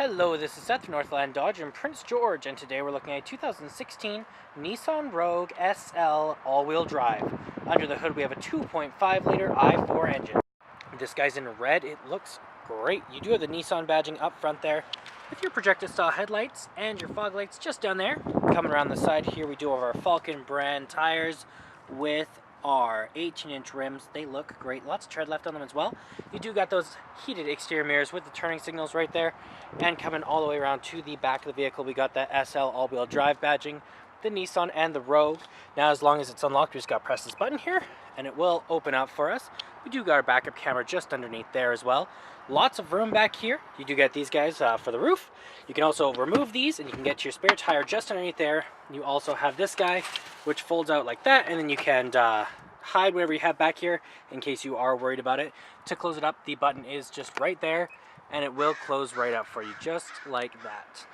Hello, this is Seth from Northland Dodge in Prince George, and today we're looking at a 2016 Nissan Rogue SL all-wheel drive. Under the hood we have a 2.5-liter i4 engine. This guy's in red. It looks great. You do have the Nissan badging up front there with your projected style headlights and your fog lights just down there. Coming around the side here we do have our Falcon brand tires with our 18-inch rims. They look great. Lots of tread left on them as well. You do got those heated exterior mirrors with the turning signals right there. And coming all the way around to the back of the vehicle, we got that SL all-wheel drive badging, the Nissan and the Rogue. Now, as long as it's unlocked, we just got to press this button here, and it will open up for us. We do got our backup camera just underneath there as well. Lots of room back here. You do get these guys for the roof. You can also remove these, and you can get your spare tire just underneath there. You also have this guy, which folds out like that, and then you can hide whatever you have back here in case you are worried about it. To close it up, the button is just right there, and it will close right up for you, just like that.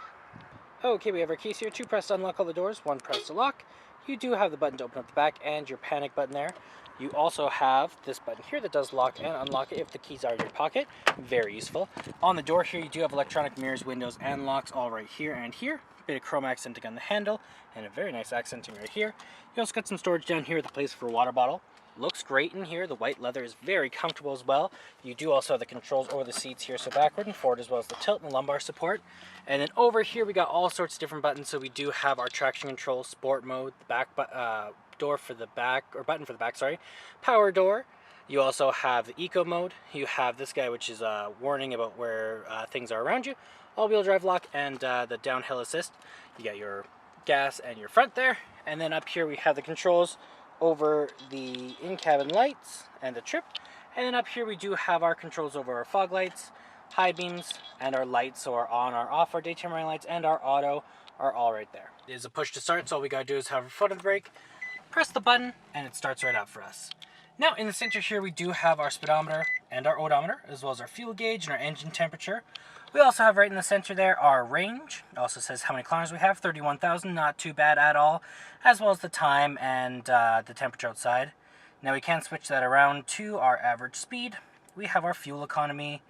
Okay, we have our keys here. 2 press to unlock all the doors, 1 press to lock. You do have the button to open up the back and your panic button there. You also have this button here that does lock and unlock it if the keys are in your pocket. Very useful. On the door here, you do have electronic mirrors, windows, and locks all right here and here. Bit of chrome accenting on the handle, and a very nice accenting right here. You also got some storage down here with a place for a water bottle. Looks great in here. The white leather is very comfortable as well. You do also have the controls over the seats here, so backward and forward, as well as the tilt and the lumbar support. And then over here we got all sorts of different buttons. So we do have our traction control, sport mode, the back door for the back, or button for the back, sorry, power door. You also have the eco mode. You have this guy, which is a warning about where things are around you. All-wheel drive lock and the downhill assist. You got your gas and your front there. And then up here we have the controls over the in-cabin lights and the trip. And then up here we do have our controls over our fog lights, high beams, and our lights. So our on, our off, our daytime running lights, and our auto are all right there. It is a push to start, so all we gotta do is have our foot on the brake, press the button, and it starts right up for us. Now in the center here we do have our speedometer and our odometer, as well as our fuel gauge and our engine temperature. We also have right in the center there our range. It also says how many kilometers we have, 31,000, not too bad at all, as well as the time and the temperature outside. Now we can switch that around to our average speed. We have our fuel economy.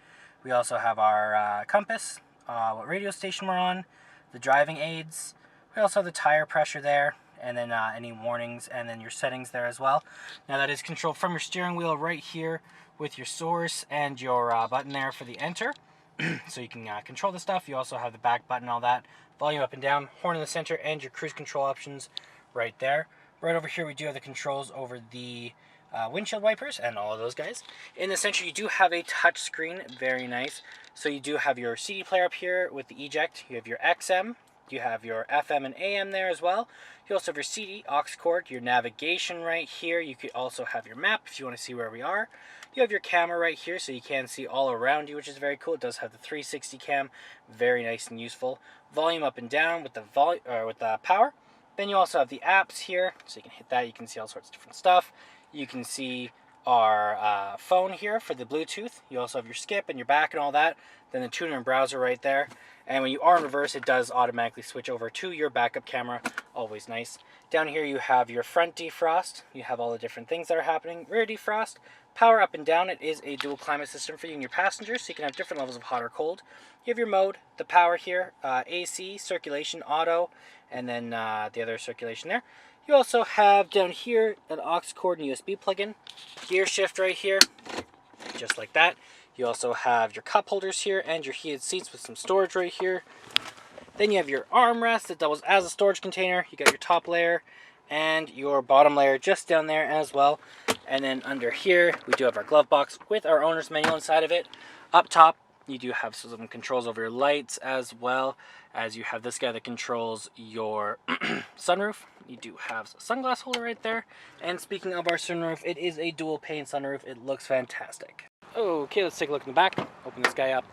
We also have our compass, what radio station we're on, the driving aids. We also have the tire pressure there, and then any warnings, and then your settings there as well. Now that is controlled from your steering wheel right here with your source and your button there for the enter. So you can control the stuff. You also have the back button, all that. Volume up and down, horn in the center, and your cruise control options right there. Right over here we do have the controls over the windshield wipers and all of those guys. In the center you do have a touch screen, very nice. So you do have your CD player up here with the eject. You have your XM. You have your FM and AM there as well. You also have your CD, aux cord, your navigation right here. You could also have your map if you want to see where we are. You have your camera right here, so you can see all around you, which is very cool. It does have the 360 cam, very nice and useful. Volume up and down with the power. Then you also have the apps here, so you can hit that. You can see all sorts of different stuff. You can see our phone here for the Bluetooth. You also have your skip and your back and all that. Then the tuner and browser right there. And when you are in reverse, it does automatically switch over to your backup camera. Always nice. Down here you have your front defrost. You have all the different things that are happening. Rear defrost. Power up and down. It is a dual climate system for you and your passengers, so you can have different levels of hot or cold. You have your mode, the power here, AC, circulation, auto, and then the other circulation there. You also have down here an aux cord and USB plug-in. Gear shift right here, just like that. You also have your cup holders here and your heated seats with some storage right here. Then you have your armrest that doubles as a storage container. You got your top layer and your bottom layer just down there as well. And then under here, we do have our glove box with our owner's manual inside of it. Up top, you do have some controls over your lights, as well as you have this guy that controls your sunroof. You do have a sunglass holder right there. And speaking of our sunroof, it is a dual pane sunroof. It looks fantastic. Okay, let's take a look in the back. Open this guy up.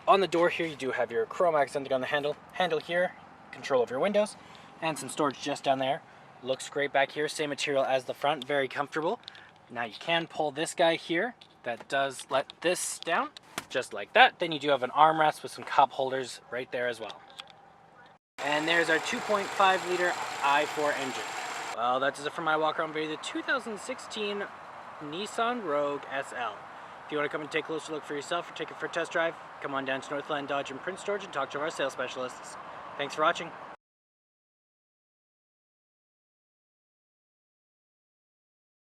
On the door here, you do have your chrome accenting on the handle here, control of your windows, and some storage just down there. Looks great back here, same material as the front, very comfortable. Now you can pull this guy here, that does let this down, just like that. Then you do have an armrest with some cup holders right there as well. And there's our 2.5-liter i4 engine. Well, that does it for my walk around video, the 2016 Nissan Rogue SL. If you want to come and take a closer look for yourself or take it for a test drive, come on down to Northland Dodge in Prince George and talk to our sales specialists. Thanks for watching.